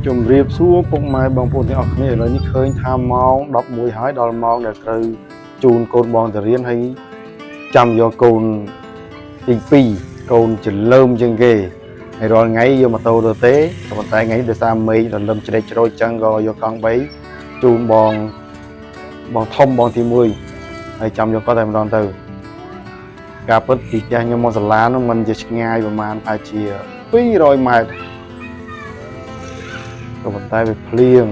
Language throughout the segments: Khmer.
ជំរាបសួរពុកម៉ែបងប្អូនទាំងអស់គ្នាឥឡូវនេះឃើញថាម៉ោង11ហើយដល់ម៉ោងដែលត្រូវជូនកូនបងទៅរៀនហើយចាំយកកូនទី2កូនចលើមជាងគេហើយរាល់ថ្ងៃយកម៉ូតូទៅទេប៉ុន្តែថ្ងៃនេះដោយសារមេឃរលឹមជ្រេកជ្រោយចឹងក៏យកកង់3ជូនបងធំបងទី1ហើយចាំយកគាត់តែម្ដងទៅការពិតពីផ្ទះខ្ញុំមកសាលានោះมันជាឆ្ងាយប្រហែលប្រហែលជា200ម៉ែត្រក៏ប៉ុន្តែវាភ្លៀង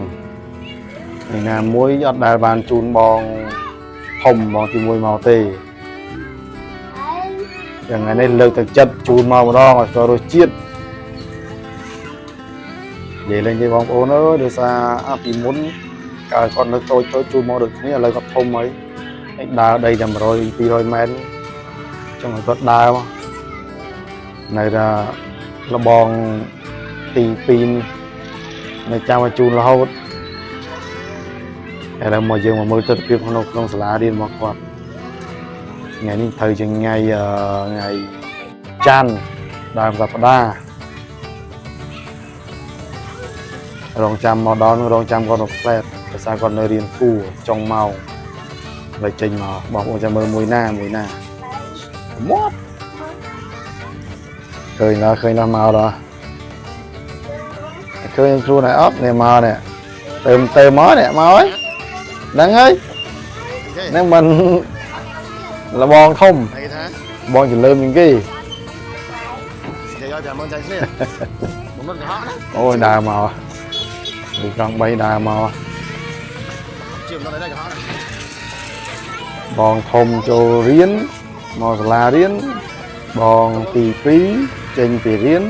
ថ្ងៃណាមួយអត់ដែលបានជូនបងធំបងទី1មកទេយ៉ាងថ្ងៃនេះលើកទឹកចិត្តជូនមកម្ដងឲ្យស្គាល់រសជាតិនិយាយលេងទេបងប្អូនអើយដោយសារពីមុនកាលគាត់នៅតូចជូនមកដូចគ្នាឥឡូវគាត់ធំហើយដើរដីតែ100 200ម៉ែត្រចង់ឲ្យគាត់ដើរនៅថាលបងទី2នៅចាំឲ្យជូនរហូតឥឡូវមកយើងមកមើលទស្សនវិជ្ជាក្នុងសាលារៀនរបស់គាត់ថ្ងៃនេះត្រូវជាថ្ងៃច័ន្ទដើមសប្តាហ៍រងចាំមកដល់រងចាំគាត់មកផ្លែតភាសាគាត់នៅរៀនគួរចុងម៉ោងហើយចេញមកបងប្អូនចាំមើលមួយណាមាត់ឃើញដល់មកដល់ឃើញខ្លួនហើយអត់នេះមកនេះទៅមកនេះមកហើយដឹងហើយហ្នឹងមិនលបងធំបងចលើមជាងគេអូយដើរមកពីកង់3ដើរមកបងធំចូលរៀនមកសាលារៀនបងទី2ចេញពីរៀន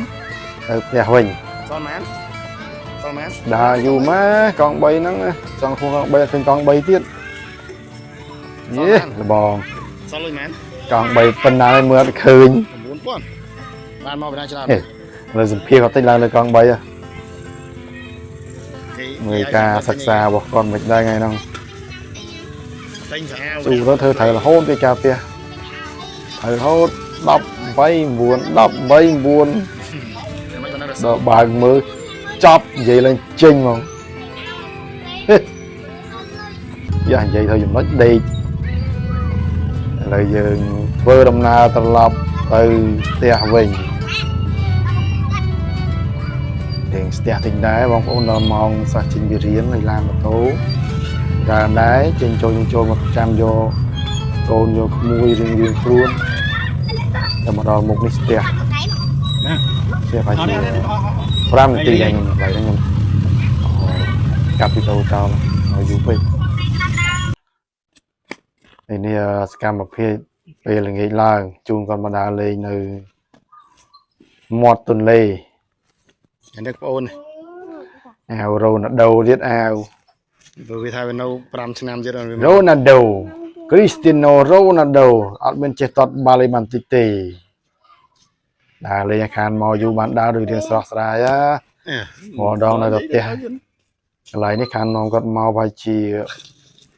ទៅផ្ទះវិញដើរយូរម៉ែកង់3ហ្នឹងចង់ធ្វើកង់3ឃើញកង់3ទៀតយេលបងសល់លុយមែនកង់3ប៉ុណ្ណាហើយមើលអត់ឃើញ 9000 បានមកបណ្ដាច្រើនលើសម្ភារគាត់តិចឡើងលើកង់3មើលការសិក្សារបស់គាត់មិនដែរថ្ងៃហ្នឹងជូរទៅធ្វើត្រូវរហូតពីការផ្ទះត្រូវរហូត18 9ដល់បើកមើលចប់និយាយឡើងចេញហ្មងយ៉ានិយាយទៅចំណុចដេកឥឡូវយើងធ្វើដំណើរត្រឡប់ទៅផ្ទះវិញរៀងស្ទះទិញដែរបងប្អូនដល់ម៉ោងសាសចេញពីរៀនហើយឡានម៉ូតូកើដែរចេញចូលមកចាំយកកូនយកក្មួយរៀងខ្លួនតែមកដល់មុខនេះស្ទះណាស្ទះហើយ5នាទីហ្នឹងខ្ញុំកាប់វីដេអូចោលឲ្យយូរពេកនេះសកម្មភាពពេលល្ងាចឡើងជូនគាត់មកដើរលេងនៅមាត់ទន្លេអានេះបងអូនអាវរ៉ូណាល់ដូទៀតអាវព្រោះវាថាវានៅ5ឆ្នាំទៀតរ៉ូណាល់ដូគ្រីស្ទីណូរ៉ូណាល់ដូអត់មានចេះតត់បាល់អីបានតិចទេដើរលេងខានមកយូរបានដើរដូចរៀនស្រស់ស្រាយមកដងនៅទៅផ្ទះកន្លែងនេះខានមកគាត់មកប្រហែលជា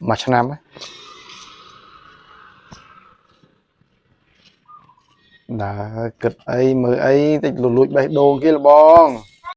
មួយឆ្នាំដើរគិតអីមើលអីតិចលួចបេះដូងគេលបង